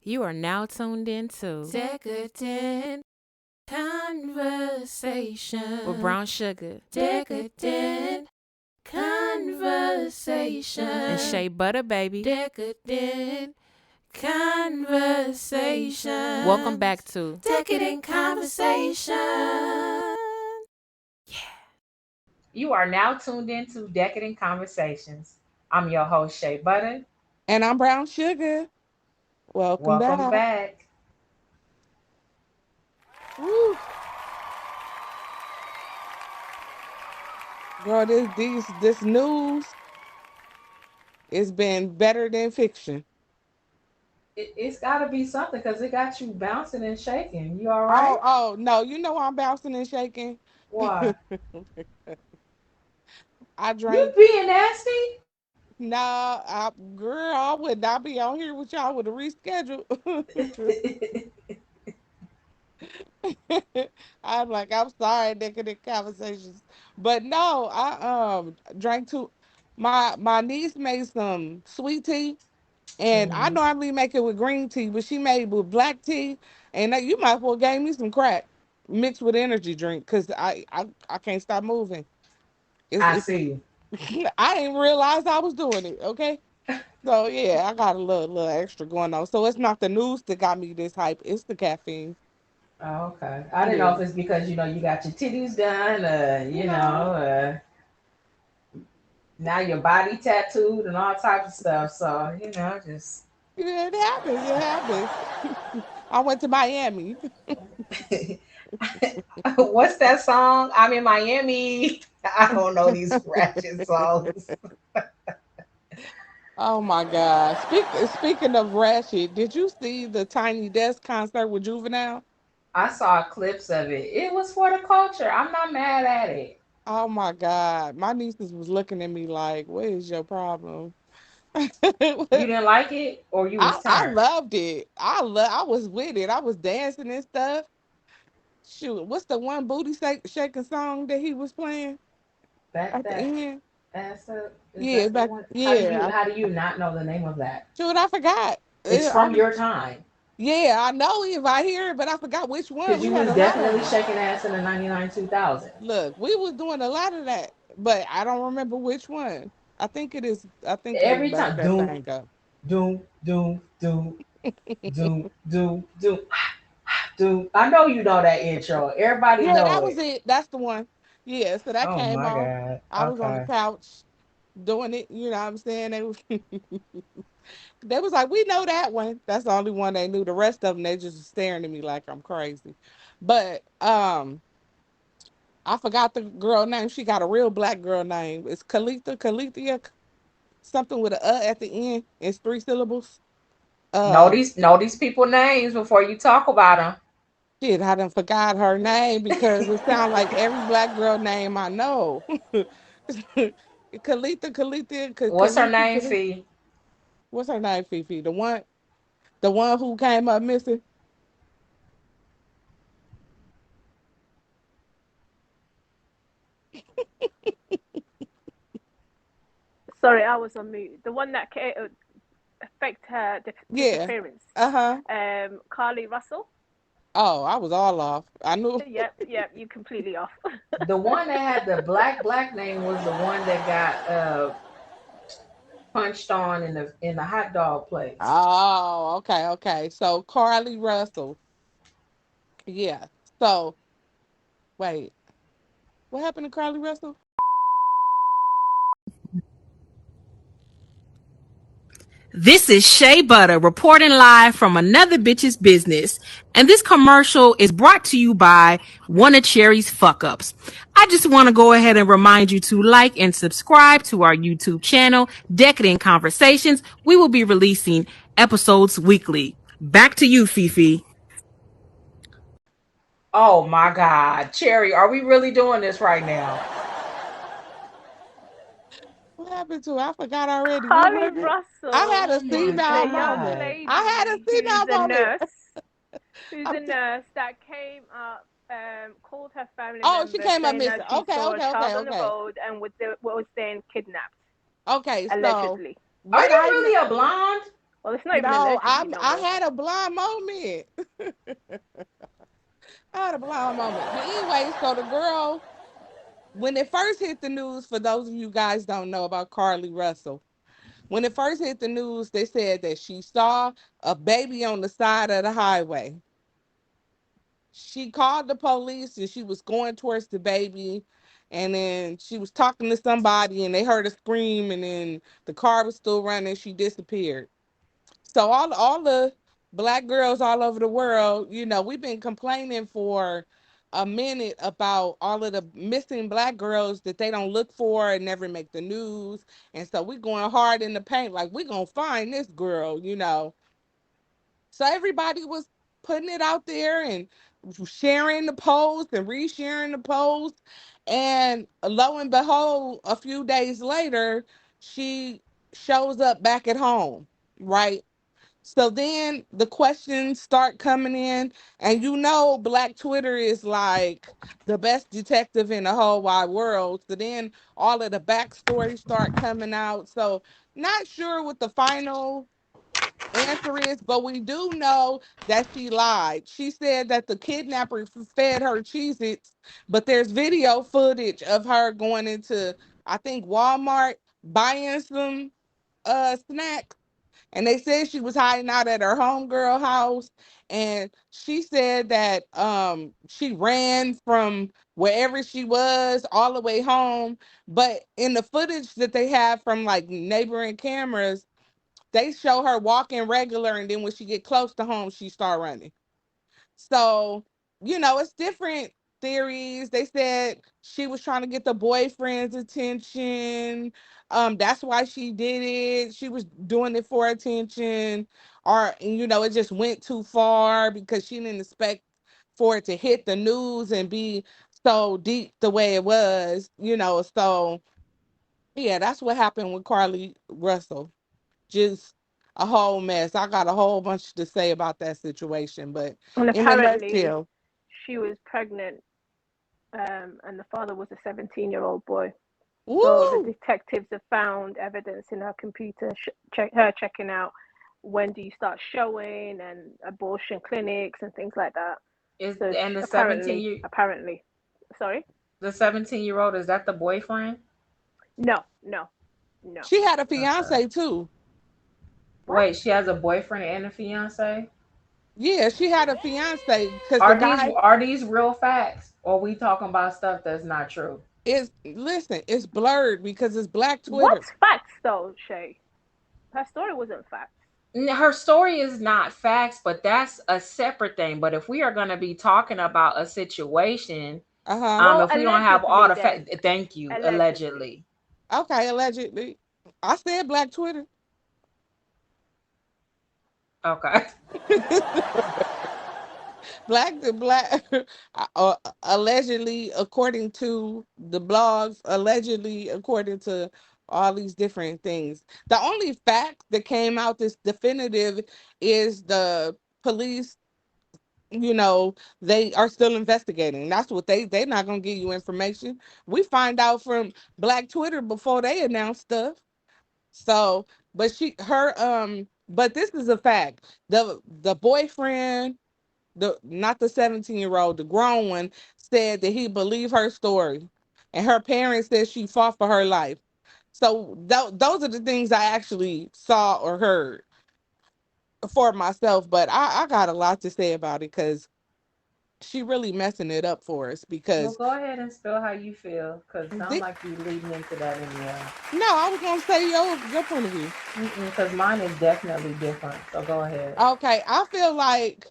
You are now tuned into Decadent Conversation with Brown Sugar Decadent Conversation and Shea Butter, baby. Decadent Conversation. Welcome back to Decadent Conversation. You are now tuned into Decadent Conversations. I'm your host, Shea Butter. And I'm Brown Sugar. Welcome Welcome back. back. Woo. Girl, this news has been better than fiction. It's got to be something because it got you bouncing and shaking. You all right? Oh, no, you know I'm bouncing and shaking. Why? I You drank. being nasty? Girl, I would not be on here with y'all with a reschedule. I'm sorry, Decadent Conversations. But no, I drank too. My niece made some sweet tea. And I Hmm. normally make it with green tea, but she made it with black tea. And you might as well gave me some crack mixed with energy drink because I can't stop moving. I It's see. I didn't realize I was doing it. Okay, so yeah, I got a little extra going on. So it's not the news that got me this hype; it's the caffeine. Oh, okay. I didn't know Yeah, if it's because you got your titties done, you know. now your body tattooed and all types of stuff. So just Yeah, it happens. It happens. I went to Miami. what's that song? I'm in Miami. I don't know these ratchet songs. Oh my God! Speaking of ratchet, did you see the Tiny Desk concert with Juvenile? I saw clips of it. It was for the culture. I'm not mad at it. Oh my God. My nieces was looking at me like, what is your problem? You didn't like it, or you was I turned. loved it. I was with it. I was dancing and stuff. Shoot, what's the one shaking song that he was playing Back at the that end? ass up. Is Yeah, that the back one? How do you yeah. how do you not know the name of that? Shoot, I forgot. It's I from your time. yeah, I know if I hear it, but I forgot which one. Because We you had was a lot of definitely them. shaking ass in the 99 2000. Look, we was doing a lot of that, but I don't remember which one. I think it is Every back time. that Doom, thing up. doom, doom, doom, doom, doom, doom, doom. I know you know that intro. Everybody Yeah, know that was it. it. That's the one. Yeah, so that Oh came my on. God. I was on the Okay. couch doing it. You know what I'm saying? They was like, we know that one. That's the only one they knew. The rest of them, they just staring at me like I'm crazy. But I forgot the girl name. She got a real black girl name. It's Calethea, something with a at the end. It's 3 syllables. Uh, Know these people names before you talk about them. Shit, I done forgot her name because it sounds like every black girl name I know. What's her name, Khaleesi. Fee? What's her name, Fifi? The one who came up missing. Sorry, I was on mute. The one that affect her Yeah. disappearance. Uh-huh. Carlee Russell. Oh, I was all off. I knew. Yep, you completely off. The one that had the black name was the one that got punched on in the hot dog place. Oh, okay, okay. So Carly Russell. Yeah. So wait, what happened to Carly Russell? This is Shea Butter reporting live from another bitch's business. And this commercial is brought to you by one of Cherry's fuck ups. I just want to go ahead and remind you to like and subscribe to our YouTube channel, Decadent Conversations. We will be releasing episodes weekly. Back to you, Fifi. Oh my God, Cherry, are we really doing this right now? What happened to her? I forgot already. What Carlee was it? I Russell had a Oh my is senile a young moment. God. I had a lady senile moment. who's I'm a t- nurse that came up, called her family oh, she member came up saying that missing. she Okay, saw a okay, okay, child on the okay. road and was then kidnapped, Okay, so allegedly. Are what you I know, really a blonde? Well, it's not even No, allegedly no I more. had a blind moment. I had a blind moment. But anyway, so the girl, when it first hit the news, for those of you guys don't know about Carlee Russell, when it first hit the news, they said that she saw a baby on the side of the highway. She called the police and she was going towards the baby. And then she was talking to somebody and they heard a scream and then the car was still running. She disappeared. So all the black girls all over the world, we've been complaining for a minute about all of the missing black girls that they don't look for and never make the news. And so we're going hard in the paint, like we're gonna find this girl. So everybody was putting it out there and sharing the post and resharing the post. And lo and behold, a few days later, she shows up back at home, right? So then the questions start coming in, and Black Twitter is like the best detective in the whole wide world. So then all of the backstories start coming out. So not sure what the final answer is, but we do know that she lied. She said that the kidnapper fed her Cheez-Its, but there's video footage of her going into, I think, Walmart buying some snacks, and they said she was hiding out at her homegirl house. And she said that she ran from wherever she was all the way home. But in the footage that they have from like neighboring cameras, they show her walking regular, and then when she get close to home, she start running. So, it's different theories. They said she was trying to get the boyfriend's attention. That's why she did it. She was doing it for attention. Or, it just went too far because she didn't expect for it to hit the news and be so deep the way it was. So yeah, that's what happened with Carlee Russell. Just a whole mess. I got a whole bunch to say about that situation, but And in a apparently, nutshell, she was pregnant, and the father was a 17-year-old boy. So the woo, detectives have found evidence in her computer, her checking out when do you start showing and abortion clinics and things like that. Is So and the 17 apparently, year sorry, the 17-year-old, is that the boyfriend? no, no, no. she had a Okay. fiance too. What? Wait, she has a boyfriend and a fiance? Yeah, she had a fiance because the Are these guy are these real facts? Or are we talking about stuff that's not true? is, listen, it's blurred because it's Black Twitter. What's facts though, Shay? Her story wasn't facts. Her story is not facts, but that's a separate thing. But if we are going to be talking about a situation, Uh huh. Well, if we don't have all allegedly the then. facts, thank you, Allegedly. allegedly. Okay, allegedly. I said Black Twitter. Okay. Black the black allegedly according to the blogs, allegedly according to all these different things. The only fact that came out this definitive is the police, they are still investigating. That's what they're not gonna give you information. We find out from Black Twitter before they announce stuff. So, but this is a fact. The boyfriend, the not the 17-year-old, the grown one, said that he believed her story, and her parents said she fought for her life. So those are the things I actually saw or heard for myself. But I got a lot to say about it because she really messing it up for us. Well, Because go ahead and spill how you feel, cause sound thi- like you leading into that anyway. no, I was gonna say your point of view. Cause mine is definitely different. So go ahead. Okay, I feel like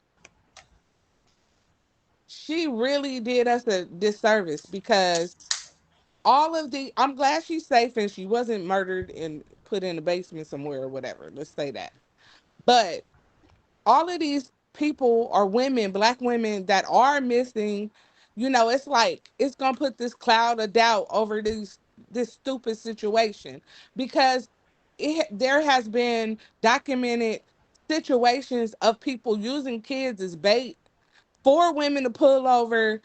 she really did us a disservice because I'm glad she's safe and she wasn't murdered and put in the basement somewhere or whatever. Let's say that. But all of these people are women, black women that are missing. It's like it's gonna put this cloud of doubt over this stupid situation because there has been documented situations of people using kids as bait for women to pull over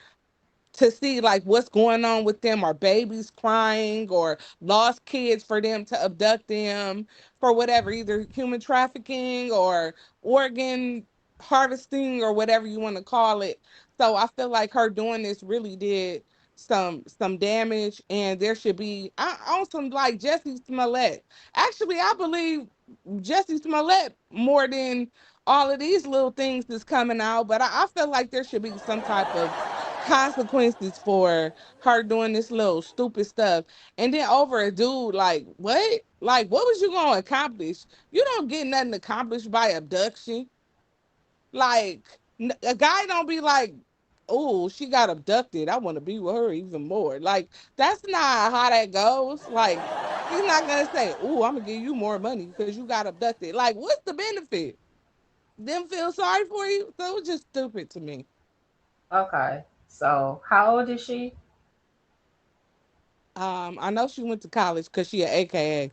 to see like what's going on with them, or babies crying or lost kids, for them to abduct them for whatever, either human trafficking or organ harvesting or whatever you want to call it. So I feel like her doing this really did some damage, and there should be on some like Jesse Smollett. Actually, I believe Jesse Smollett more than all of these little things that's coming out, but I feel like there should be some type of consequences for her doing this little stupid stuff. And then over a dude, like what? Like what was you gonna accomplish? You don't get nothing accomplished by abduction. Like a guy don't be like, oh, she got abducted, I want to be with her even more. Like that's not how that goes. Like he's not gonna say, oh, I'm gonna give you more money because you got abducted. Like what's the benefit? Them feel sorry for you? So it was just stupid to me. Okay. So how old is she? I know she went to college because she a AKA.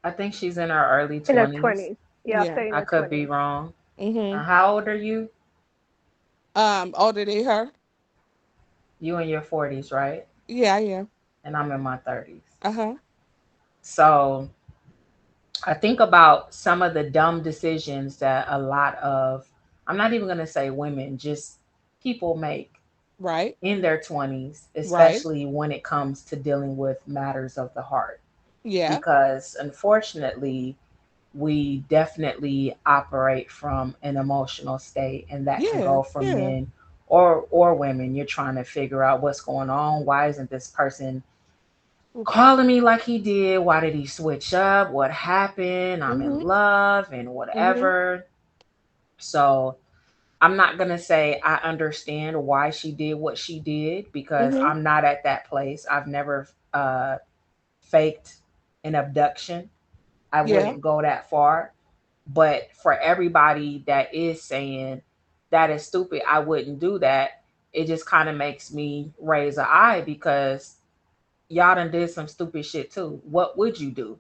I think she's in her early In her 20s. 20s. Yeah, I'll Yeah. say in I her could be 20s. wrong. Mm-hmm. How old are you? Older than her. You in your 40s, right? Yeah, yeah. And I'm in my 30s. Uh-huh. So I think about some of the dumb decisions that a lot of, I'm not even going to say women, just people make Right. in their 20s, Right. especially when it comes to dealing with matters of the heart. Yeah. Because unfortunately, we definitely operate from an emotional state, and that can Yeah. go for Yeah. men or women. You're trying to figure out what's going on. Why isn't this person calling me like he did? Why did he switch up? What happened? I'm in Mm-hmm. love and Mm-hmm. whatever. So I'm not going to say I understand why she did what she did, because Mm-hmm. I'm not at that place. I've never faked an abduction. I Yeah. wouldn't go that far. But for everybody that is saying that is stupid, I wouldn't do that, it just kind of makes me raise an eye, because y'all done did some stupid shit too. What would you do?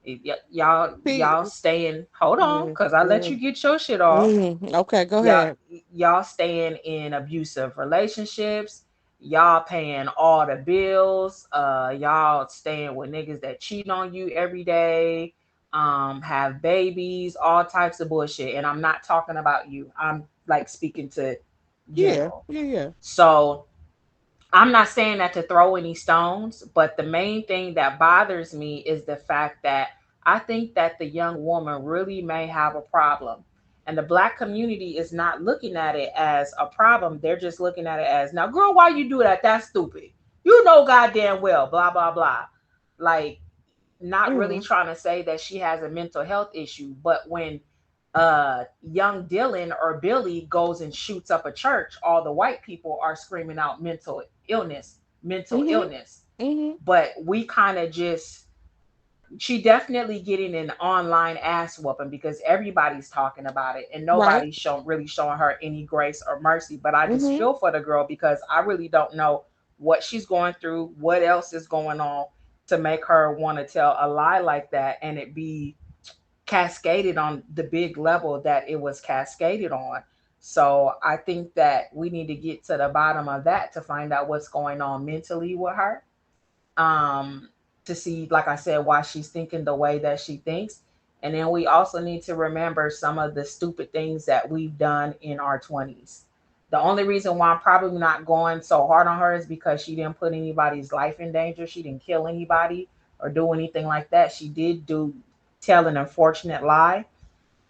See, Y'all staying, hold on, yeah, because I let yeah. you get your shit off. Okay, go y'all ahead. y'all staying in abusive relationships, y'all paying all the bills, y'all staying with niggas that cheat on you every day, have babies, all types of bullshit. And I'm not talking about you, I'm like speaking to Yeah. general. Yeah. Yeah. So I'm not saying that to throw any stones, but the main thing that bothers me is the fact that I think that the young woman really may have a problem. And the black community is not looking at it as a problem. They're just looking at it as, now, girl, why you do that? That's stupid. You know goddamn well, blah, blah, blah. Like, not really Mm-hmm. trying to say that she has a mental health issue. But when young Dylan or Billy goes and shoots up a church, all the white people are screaming out illness, mental Mm-hmm. illness. Mm-hmm. But we kind of just, she definitely getting an online ass whooping, because everybody's talking about it and Right. nobody's really showing her any grace or mercy. But I just Mm-hmm. feel for the girl, because I really don't know what she's going through, what else is going on to make her want to tell a lie like that, and it be cascaded on the big level that it was cascaded on. So I think that we need to get to the bottom of that to find out what's going on mentally with her. Um, to see, like I said, why she's thinking the way that she thinks. And then we also need to remember some of the stupid things that we've done in our 20s. The only reason why I'm probably not going so hard on her is because she didn't put anybody's life in danger. She didn't kill anybody or do anything like that. She did do tell an unfortunate lie,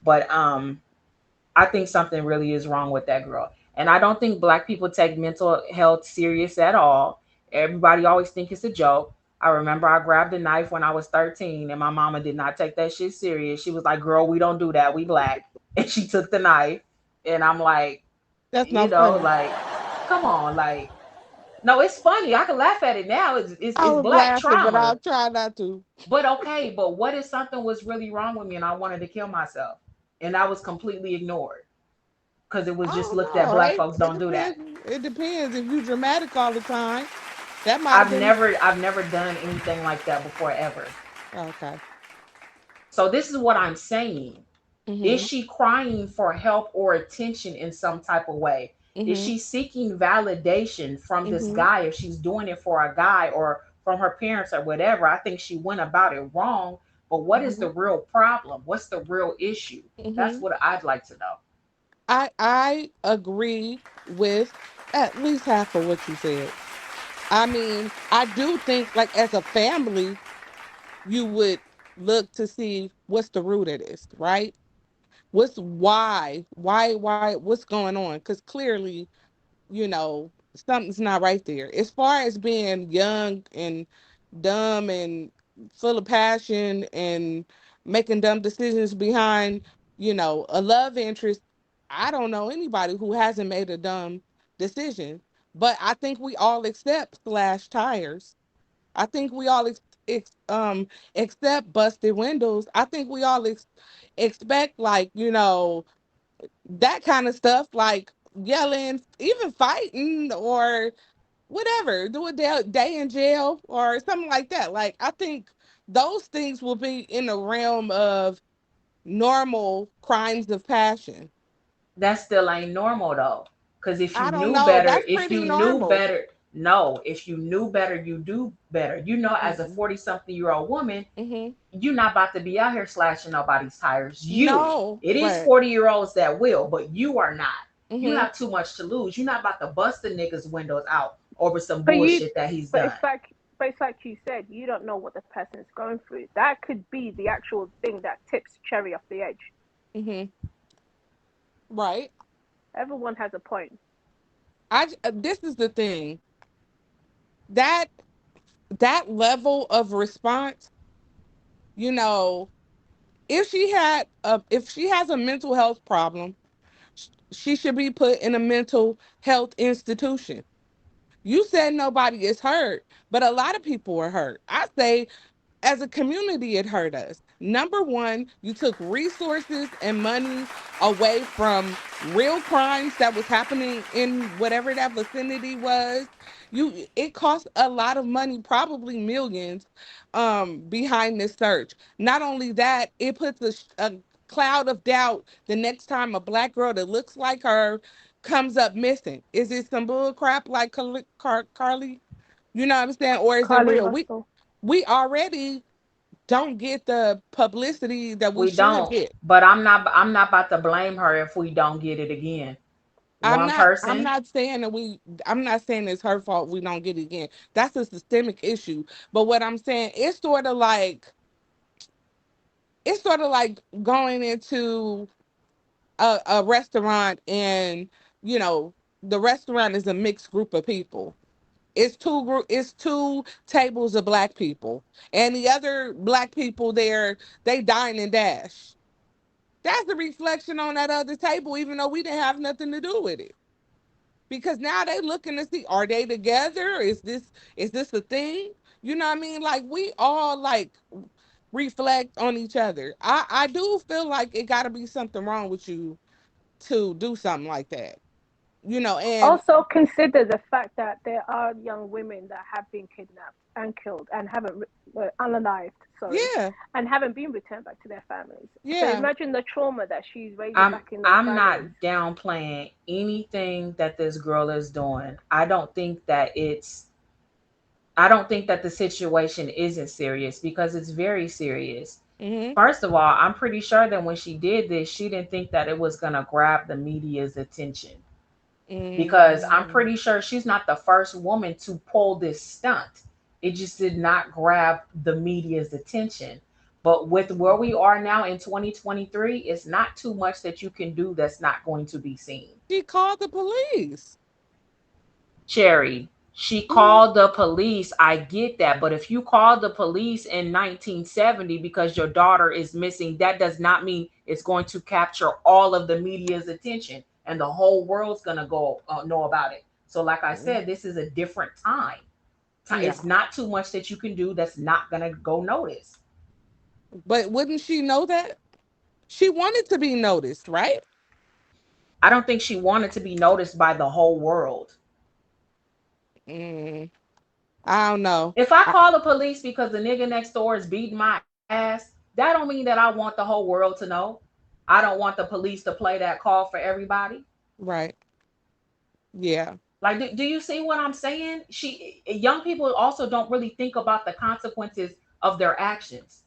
but I think something really is wrong with that girl. And I don't think black people take mental health serious at all. Everybody always think it's a joke. I remember I grabbed a knife when I was 13, and my mama did not take that shit serious. She was like, "Girl, we don't do that. We black." And she took the knife, and I'm like, That's not funny. like, come on, like, no, it's funny. I can laugh at it now. I It's was black laughing, but trauma. I'll try not to. But okay, but what if something was really wrong with me and I wanted to kill myself, and I was completely ignored because it I was just don't looked at, know. black folks It don't do that. depends. It depends. If you dramatic all the time, that might have been I've never done anything like that before ever. okay. So this is what I'm saying. Is Mm-hmm. she crying for help or attention in some type of way? Is Mhm. she seeking validation from this Mhm. guy if she's doing it for a guy or from her parents or whatever? I think she went about it wrong. But what is Mhm. the real problem? What's the real issue? That's Mhm. what I'd like to know. I agree with at least half of what you said. I mean, I do think like as a family, you would look to see what's the root of this, right? What's what's going on? Because clearly, something's not right there. As far as being young and dumb and full of passion and making dumb decisions behind, a love interest, I don't know anybody who hasn't made a dumb decision. But I think we all accept slash tires. I think we all accept busted windows. I think we all expect like, that kind of stuff, like yelling, even fighting or whatever, do a day in jail or something like that. Like, I think those things will be in the realm of normal crimes of passion. That still ain't normal though. Because if you I don't knew know. better, That's if pretty you knew normal. better, no, if you knew better, you do better. You know, as a Mm-mm. 40 something year old woman, Mm-hmm. you're not about to be out here slashing nobody's tires. You, No, it is right. 40-year-olds that will, but you are not. You Mm-hmm. have too much to lose. You're not about to bust the nigga's windows out over some But you, bullshit that he's but done. it's like you said, you don't know what the person's going through. That could be the actual thing that tips cherry off the edge. Mm-hmm. Right. Everyone has a point. This is the thing that that level of response, you know, if she has a mental health problem, she should be put in a mental health institution. You said nobody is hurt, but a lot of people are hurt. I say as a community, it hurt us. Number one, you took resources and money away from real crimes that was happening in whatever that vicinity was. It cost a lot of money, probably millions, behind this search. Not only that, it puts a cloud of doubt the next time a black girl that looks like her comes up missing. Is it some bull crap like Carlee? You know what I'm saying? Or is it Carly real? Russell. We already don't get the publicity that we We should don't. get. But I'm not about to blame her if we don't get it again. One I'm person. not saying I'm not saying it's her fault we don't get it again. That's a systemic issue. But what I'm saying, it's sort of like going into a restaurant and, you know, the restaurant is a mixed group of people. It's two tables of black people. And the other black people there, they dine and dash. That's a reflection on that other table, even though we didn't have nothing to do with it. Because now they looking to see, are they together? Is this a thing? You know what I mean? Like we all like reflect on each other. I do feel like it gotta be something wrong with you to do something like that. And Also, consider the fact that there are young women that have been kidnapped and killed and haven't unalived, sorry, yeah, and haven't been returned back to their families. So yeah. imagine the trauma that she's raising I'm back in those I'm not families. downplaying anything that this girl is doing. I don't think that the situation isn't serious because it's very serious. Mhm. First of all, I'm pretty sure that when she did this, she didn't think that it was going to grab the media's attention because I'm Mm. pretty sure she's not the first woman to pull this stunt. It just did not grab the media's attention. But with where we are now in 2023, it's not too much that you can do that's not going to be seen. She called the police. Cherry, she Mhm. called the police. I get that. But if you called the police in 1970 because your daughter is missing, that does not mean it's going to capture all of the media's attention and the whole world's going to go know about it. So, like I said, this is a different time. Yeah, It's not too much that you can do that's not going to go notice. but wouldn't she know that? She wanted to be noticed, right? I don't think she wanted to be noticed by the whole world. Mm, I don't know. If I call the police because the nigga next door is beating my ass, that don't mean that I want the whole world to know. I don't want the police to play that call for everybody. Right. Yeah. Like, do you see what I'm saying? Young people also don't really think about the consequences of their actions.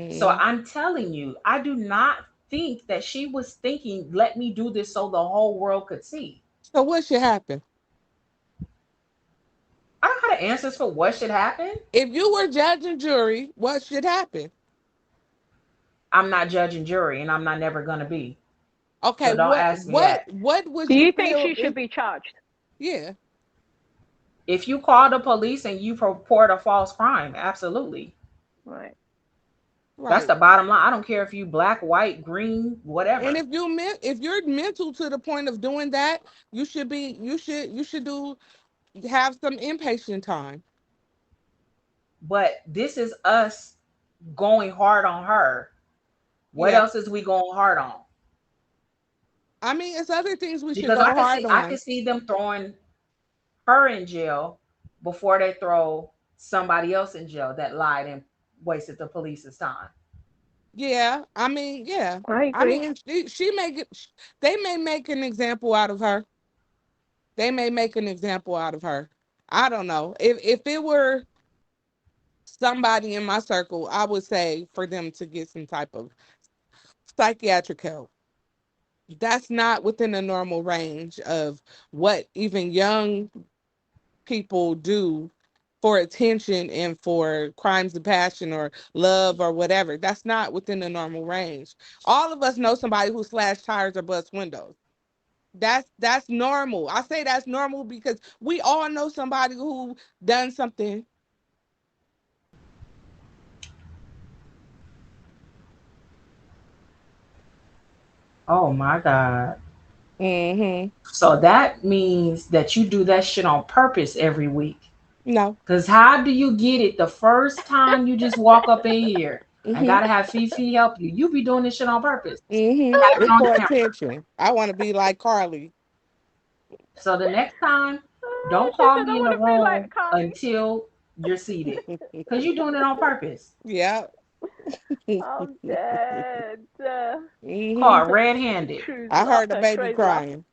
So Mm. I'm telling you, I do not think that she was thinking, let me do this so the whole world could see. So what should happen? I don't have the answers for what should happen. If you were judge and jury, what should happen? I'm not judge and jury, and I'm not never gonna be. Okay, So don't ask me that. what would Do you you think feel she should if be charged? yeah, If you call the police and you report a false crime, absolutely. Right. That's right. the bottom line. I don't care if you black, white, green, And whatever. if you're mental to the point of doing that, you should do have some inpatient time. But this is us going hard on her. What Yeah. else is we going hard on? I mean, it's other things we should Because go hard I can on. see them throwing her in jail before they throw somebody else in jail that lied and wasted the police's time. Yeah. I mean, yeah. I I agree. mean, she may get they may make an example out of her. They may make an example out of her. I don't know. If it were somebody in my circle, I would say for them to get some type of psychiatric help. That's not within the normal range of what even young people do for attention and for crimes of passion or love or whatever. That's not within the normal range. All of us know somebody who slashed tires or bust windows. That's normal. I say that's normal because we all know somebody who done something. Oh my God. Mm-hmm. So that means that you do that shit on purpose every week. No. Cause how do you get it the first time you just walk up in here and Mm-hmm. gotta have Fifi help you? You be doing this shit on purpose. Mm-hmm. Have it It's on for camera. attention. I want to be like Carlee. So the next time, don't She call said, I me in want the to be like room Carlee. until you're seated. Cause you're doing it on purpose. Yeah. I'm dead. Hmm. Caught red-handed. Truth, I heard the laughter, baby Trey's laugh. crying.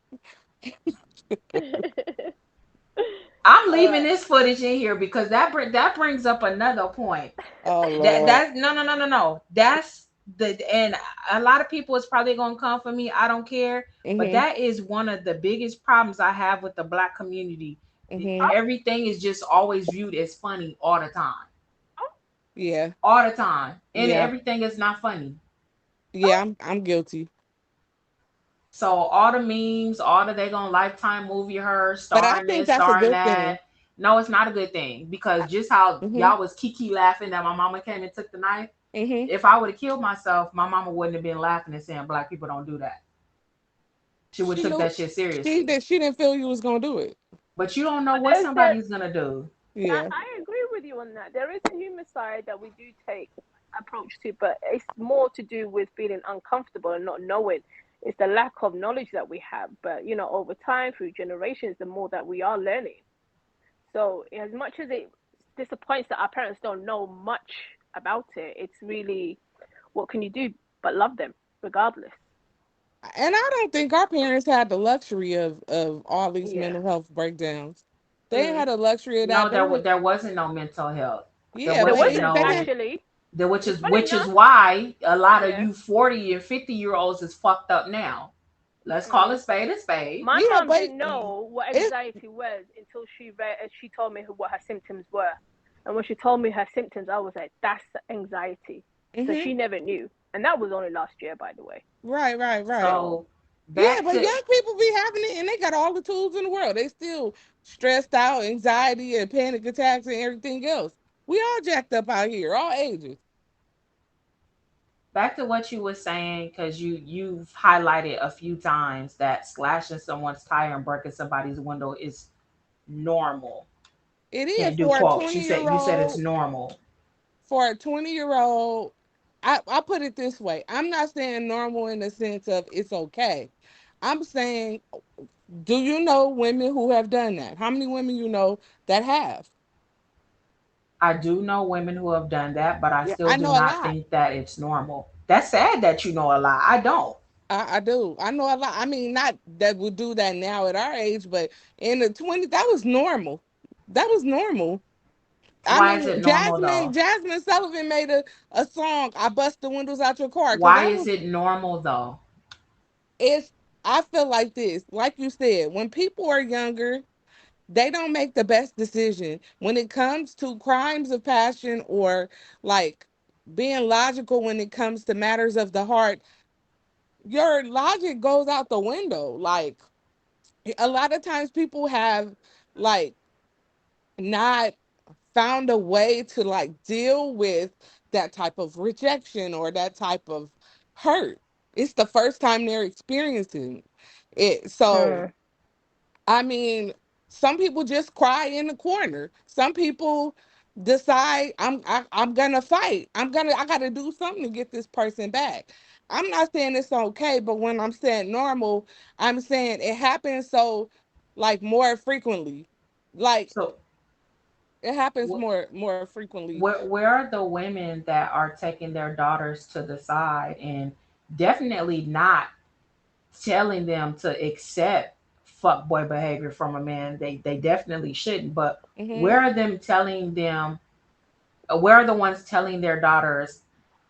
I'm All leaving right. this footage in here because that brings up another point. Oh Lord. That's no. That's the and a lot of people is probably gonna come for me. I don't care, but Hmm. that is one of the biggest problems I have with the black community. Hmm. Everything is just always viewed as funny Yeah. all the time, and Yeah. everything is not funny. Yeah. I'm guilty. So all the memes, all the they gonna lifetime movie her But I starring think this, that's a starring good that. thing. No, it's not a good thing because just how Hmm. y'all was kiki laughing that my mama came and took the knife. Hmm. If I would have killed myself, my mama wouldn't have been laughing and saying black people don't do that. She would She have took knew that shit seriously. she didn't feel you was gonna do it. But you don't know But what somebody's gonna do. Yeah. I agree with you on that. There is a human side that we do take approach to, but it's more to do with feeling uncomfortable and not knowing. It's the lack of knowledge that we have. But over time, through generations, the more that we are learning. So as much as it disappoints that our parents don't know much about it, it's really what can you do but love them regardless. And I don't think our parents had the luxury of all these Yeah. mental health breakdowns. They ain't Mm. had the luxury of that. No, They were there wasn't no mental health. There yeah, There wasn't wasn't no actually. there, which It's is funny which is enough. why a lot of Yeah. you 40 and 50-year olds is fucked up now. Let's call Mm. it spade a spade. My yeah, mom but didn't know what it anxiety was until she told me what her symptoms were. And when she told me her symptoms, I was like, "That's anxiety." So hmm she never knew, and that was only last year, by the way. right. So So Yeah, back but to young people be having it and they got all the tools in the world. They still stressed out, anxiety and panic attacks and everything else. We all jacked up out here, all ages. what you were saying, because you've highlighted a few times that slashing someone's tire and breaking somebody's window is normal. It is Can't do quotes. 20 year You said it's old normal. for a 20-year old. I put it this way. I'm not saying normal in the sense of it's okay. I'm saying, do you know women who have done that? How many women you know that have? I do know women who have done that, but I Yeah, still I do know a not lot. think that it's normal. That's sad that you know a lot. I don't. I do. I know a lot. I mean, not that we do that now at our age, but in the 20s, that was normal. That was normal. I Why is mean, it normal Jasmine though? Jasmine Sullivan made a song, "I Bust the Windows Out Your Car," because Why that is was it normal though? it's. I feel like this, like you said, when people are younger, they don't make the best decision when it comes to crimes of passion or like being logical when it comes to matters of the heart. Your logic goes out the window. Like a lot of times people have like not found a way to like deal with that type of rejection or that type of hurt. It's the first time they're experiencing it. So Mm. I mean, some people just cry in the corner. Some people decide I'm gonna fight. I gotta do something to get this person back. I'm not saying it's okay, but when I'm saying normal, I'm saying it happens so like more frequently. Like So it happens wh- more frequently. where are the women that are taking their daughters to the side and definitely not telling them to accept fuckboy behavior from a man? They definitely shouldn't. But Hmm. where are them telling them? Where are the ones telling their daughters,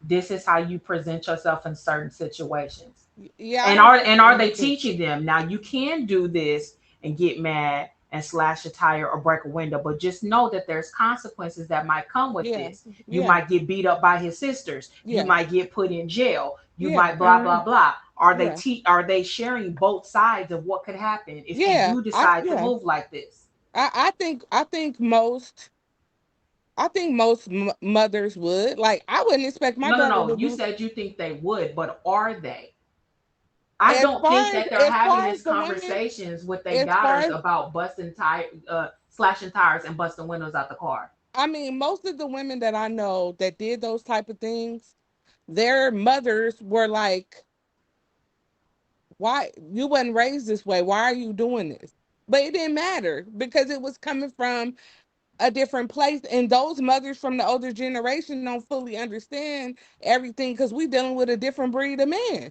this is how you present yourself in certain situations? Yeah, I And don't are think and are they women can. teaching them, now you can do this and get mad and slash a tire or break a window, but just know that there's consequences that might come with Yeah, this. You yeah, might get beat up by his sisters, you yeah, might get put in jail, you yeah, might blah blah Mm. blah. yeah, Are they sharing both sides of what could happen if you yeah. do decide to Yeah. move like this? I think most mothers would. Like, I wouldn't expect my No, no, daughter no, to you do. said you think they would, but are they? I don't think that they're As having far as these the women, conversations with their as far daughters as about slashing tires and busting windows out the car. I mean, most of the women that I know that did those type of things, their mothers were like, "Why you wasn't raised this way? Why are you doing this?" But it didn't matter because it was coming from a different place, and those mothers from the older generation don't fully understand everything because we dealing with a different breed of man.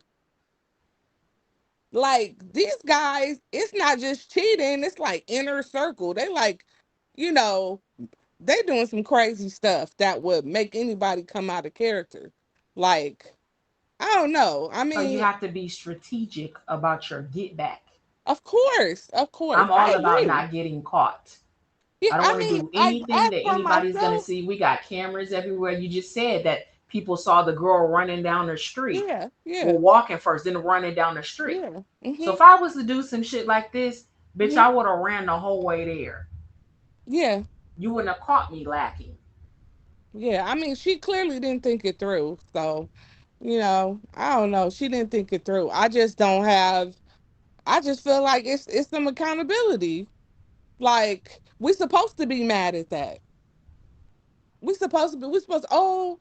Like these guys, it's not just cheating, it's like inner circle. They like, you know, they doing some crazy stuff that would make anybody come out of character. Like, I don't know. I So you mean, have to be strategic about your get back. of course, I'm I all about agree. not getting caught. Yeah, I don't I want to mean, do anything I that for anybody's going to myself, see. We got cameras everywhere. You just said that people saw the girl running down the street. yeah, Well, yeah, walking first, then running down the street. yeah, So mhm, if I was to do some shit like this, bitch, mhm, I would have ran the whole way there. yeah, You wouldn't have caught me lacking. yeah. I mean, she clearly didn't think it through. So, I don't know. She didn't think it through. I just don't have. I just feel like it's some accountability. Like we supposed to be mad at that. We supposed to, oh,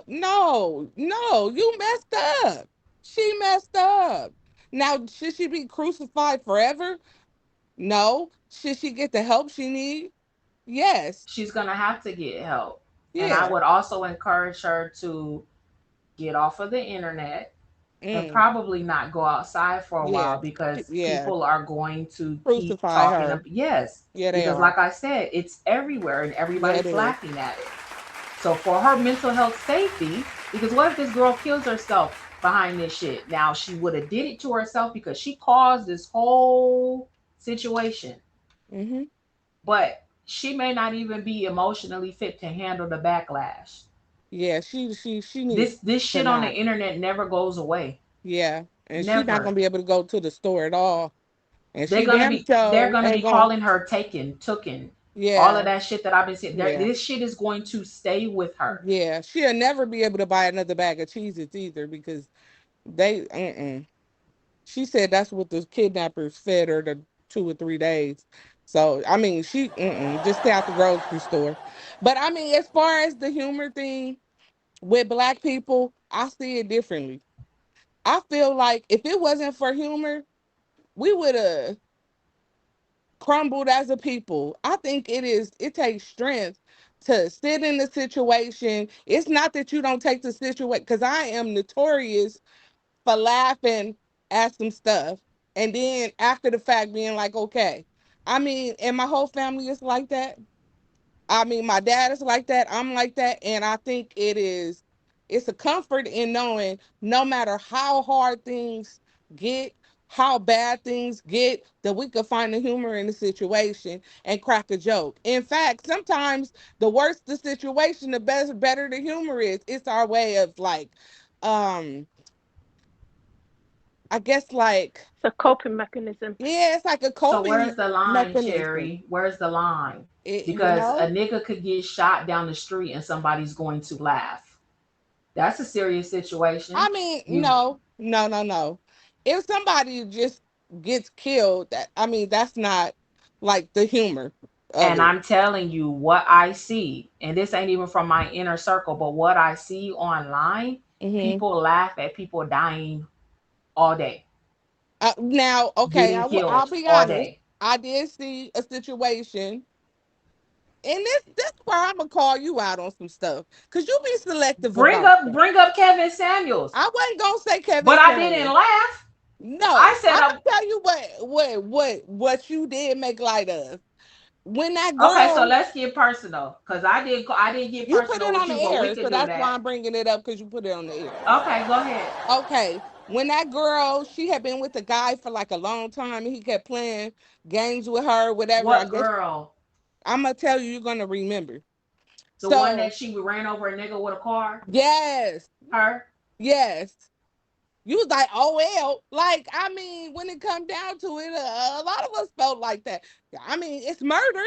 no, no, you messed up. She messed up. Now, should she be crucified forever? No. Should she get the help she need? Yes. She's going to have to get help. And I Yeah. would also encourage her to get off of the internet and Mm. probably not go outside for a Yeah. while because Yeah. people are going to keep Crucify talking her. up. Yes, Yeah, they because are. like I said, it's everywhere and Yeah, it everybody's is. laughing at it. So for her mental health safety, because what if this girl kills herself behind this shit? Now she would have did it to herself because she caused this whole situation, Mm-hmm. but she may not even be emotionally fit to handle the backlash. Yeah, she needs This to shit on the not. internet never goes away. Yeah. And she not Never. gonna be able to go to the store at all. And They're she gonna damn be they're sure gonna be ain't gonna. calling her taken, tooken, all of Yeah. that shit that I've been saying. Yeah. This shit is going to stay with her. Yeah. She'll never be able to buy another bag of Cheez-Its either because she said that's what the kidnappers fed her the 2 or 3 days. So I mean, she just stay out the grocery store. But I mean, as far as the humor thing with black people, I see it differently. I feel like if it wasn't for humor, we would have crumbled as a people. I think it takes strength to sit in the situation. It's not that you don't take the situation because I am notorious for laughing. at some stuff, and then after the fact being like, okay. I mean, and my whole family is like that. I mean, my dad is like that. I'm like that. And I think it's a comfort in knowing no matter how hard things get, how bad things get, that we could find the humor in the situation and crack a joke. In fact, sometimes the worse the situation, the better the humor is. It's our way of like, um, I guess like, It's a coping mechanism. yeah, it's like a So coping where's the line, mechanism. Cherry? Where's the line? It, you Because a know, nigga could get shot down the street and somebody's going to laugh. That's a serious I situation. mean, You no, no, no, no. If somebody just gets killed, that I mean, that's not like the humor of and it. I'm telling you what I see, and this ain't even from my inner circle, but what I see online, Hmm. people laugh at people dying all day, Now, okay, getting I'll killed be all honest. day. I did see a situation, and this where I'm gonna call you out on some stuff, cause you be selective Bring about up stuff. bring up Kevin Samuels. I wasn't gonna say Kevin But I didn't Samuel. laugh. I No, said, I'm gonna tell you what you did make light of when that okay, so girl. let's get personal, cause I didn't get You put personal it on with the you, but we air, could so do that's why that. I'm bringing it up because you put it on the air. Okay, go ahead. Okay, when that girl, she had been with the guy for like a long time, and he kept playing games with her, whatever. I What guess girl? I'm gonna tell you, you're gonna remember. The one So that she ran over a nigga with a car? yes, Her? yes. You was like, oh well. Like, I mean, when it come down to it, a lot of us felt like that. I mean, it's murder.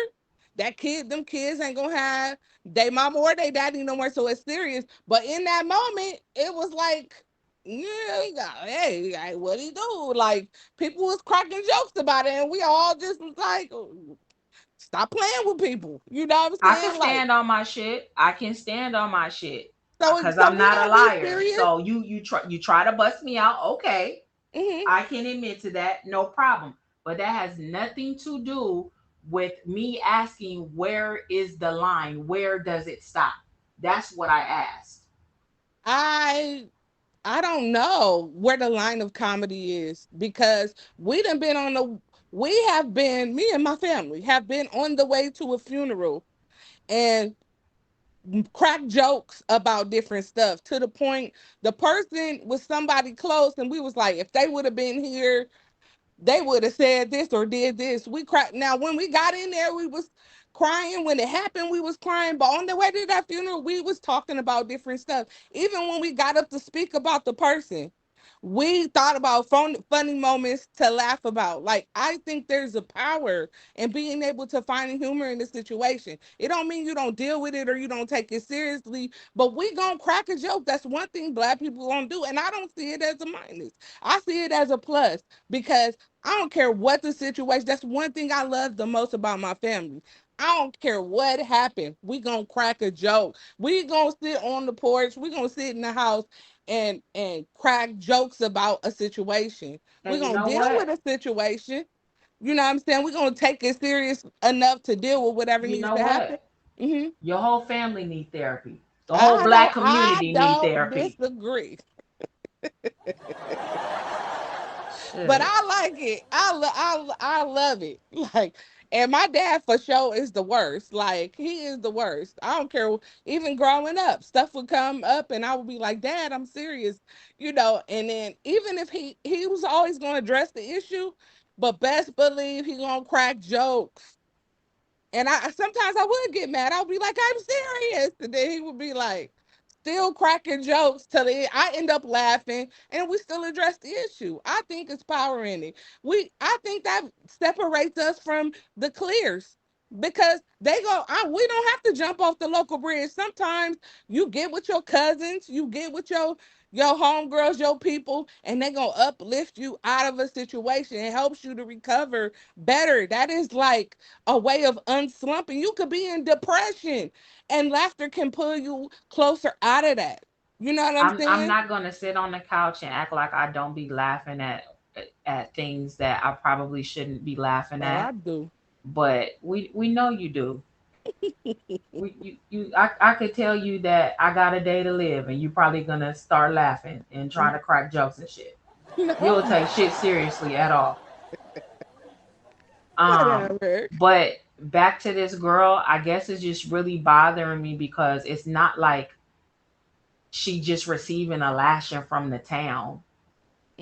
That kid, them kids ain't gonna have they mama or they daddy no more, so it's serious. But in that moment, it was like, yeah, hey, like, what he do? Like, people was cracking jokes about it, and we all just was like, "Oh, stop playing with people. You know what I'm I can saying? Like, stand on my shit. I can stand on my shit. Cause so I'm we not a don't be liar. serious. So you try to bust me out. Okay. Hmm. I can admit to that, no problem. But that has nothing to do with me asking where is the line? Where does it stop? That's what I asked. I I don't know where the line of comedy is because we have been, me and my family have been on the way to a funeral and crack jokes about different stuff to the point the person was somebody close and we was like, if they would have been here, they would have said this or did this. We cried. Now, when we got in there, we was crying. When it happened, we was crying. But on the way to that funeral, we was talking about different stuff. Even when we got up to speak about the person, we thought about funny moments to laugh about. Like, I think there's a power in being able to find humor in the situation. It don't mean you don't deal with it or you don't take it seriously, but we gonna crack a joke. That's one thing Black people gonna do, and I don't see it as a minus. I see it as a plus because I don't care what the situation. That's one thing I love the most about my family. I don't care what happened. We gonna crack a joke. We gonna sit on the porch. We gonna sit in the house and crack jokes about a situation. We And you gonna know deal with what? a situation. You know what I'm saying? We gonna take it serious enough to deal with whatever You needs know to happen. what? Hmm. Your whole family need therapy. The whole black I community need don't therapy. disagree. But Shit. I like it. I love it. Like, and my dad for sure is the worst. Like, he is the worst. I don't care. Even growing up, stuff would come up, and I would be like, "Dad, I'm serious," you know. And then even if he was always going to address the issue, but best believe he gonna crack jokes. And I sometimes I would get mad. I would be like, I'm serious. And then he would be like, still cracking jokes till I end up laughing and we still address the issue. I think it's power in it. I think that separates us from the clears because we don't have to jump off the local bridge. Sometimes you get with your cousins, you get with your homegirls, your people, and they gonna uplift you out of a situation. It helps you to recover better. That is like a way of unslumping. You could be in depression and laughter can pull you closer out of that. You know what I'm I'm saying? not gonna sit on the couch and act like I don't be laughing at things that I probably shouldn't be laughing Well, I at. do. But we know you do. I could tell you that I got a day to live, and you probably gonna start laughing and trying to crack jokes and shit. You don't No, take shit seriously at all. Um, whatever. but back to this girl, I guess it's just really bothering me because it's not like she just receiving a lashing from the town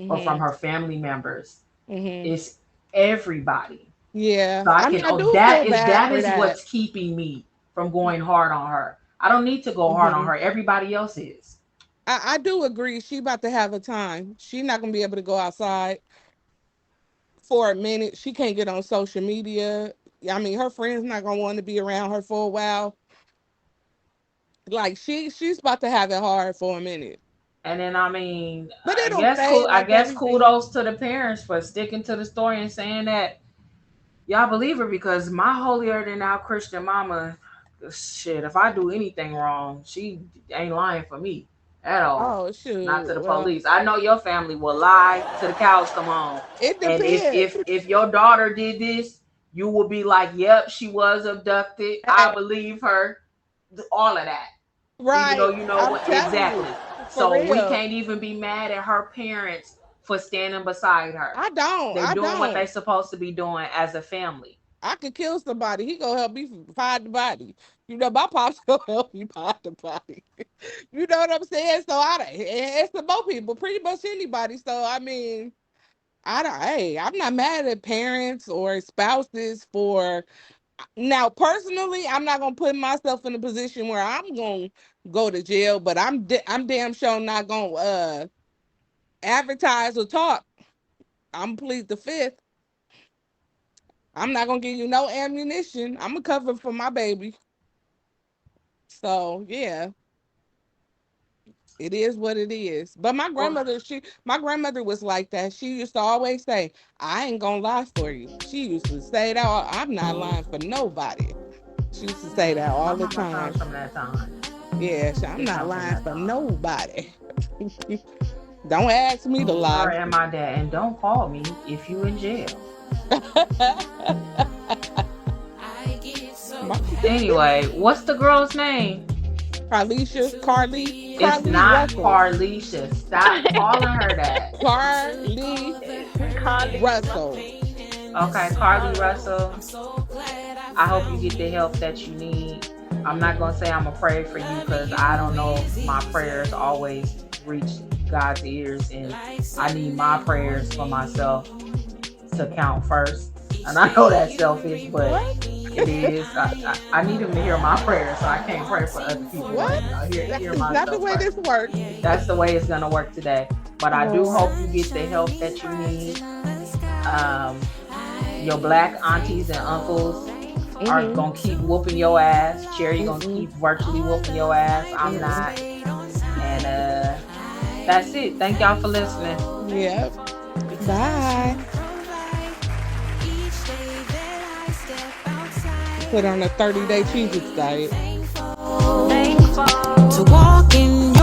or from Mhm. her family members. Mhm. It's everybody. Yeah. So I I mean, can I oh do feel bad that for is that. what's keeping me from going hard on her. I don't need to go hard on Mhm. her. Everybody else is. I do agree. She about to have a time. She not gonna be able to go outside for a minute. She can't get on social media. I mean, her friends not gonna want to be around her for a while. Like she's about to have it hard for a minute. And then I mean, But it'll fade I like guess everything. kudos to the parents for sticking to the story and saying that y'all believe her because my holier than thou Christian mama, shit, if I do anything wrong, she ain't lying for me at all. Oh Not shoot. to the Well, police. I know your family will lie to the cows come home. it And depends. if your daughter did this, you will be like, yep, she was abducted. I Hey, believe her. All of that. Even though right. you know I'm what telling exactly. you. For So we real. can't even be mad at her parents for standing beside her. I don't. They I doing what they don't. supposed to be doing as a family. I could kill somebody. He gonna help me find the body. You know, my pops gonna help me find the body. You know what I'm saying? So it's the both people, pretty much anybody. So I mean, I don't. Hey, I'm not mad at parents or spouses for now. Personally, I'm not gonna put myself in a position where I'm gonna go to jail, but I'm damn sure not gonna advertise or talk. I'm plead the fifth. I'm not gonna give you no ammunition. I'm gonna cover for my baby. So yeah, it is what it is. But Well, my grandmother was like that. She used to always say, "I ain't gonna lie for you." She used to say that. I'm not lying for nobody. She used to say that my all the mama from time. some of that time. Yeah, I'm She not come from lying that for time. nobody. Don't ask me to Her lie. and my dad. And don't call me if you in jail. My Anyway, what's the girl's name? It's Carlee not Russell, Carlisha. Stop calling her that. Carlee Carlee Russell. Russell. Okay, Carlee Russell. I hope you get the help that you need. I'm not gonna say I'm gonna pray for you because I don't know if my prayers always reach God's ears, and I need my prayers for myself to count first. And I know that's selfish, but What? it is. I need him to hear my prayers, so I can't pray for other people. What? That Hear is not the myself way first. this works. That's the way it's gonna work today. But I do Lord. hope you get the help that you need. Um, your black aunties and uncles are Mm-hmm. gonna keep whooping your ass. Cherry gonna Mm-mm. keep virtually whooping your ass. I'm Mm-mm. not. And that's it. Thank y'all for listening. Yep. Bye. Put on a 30-day Cheez-Its diet. To walk in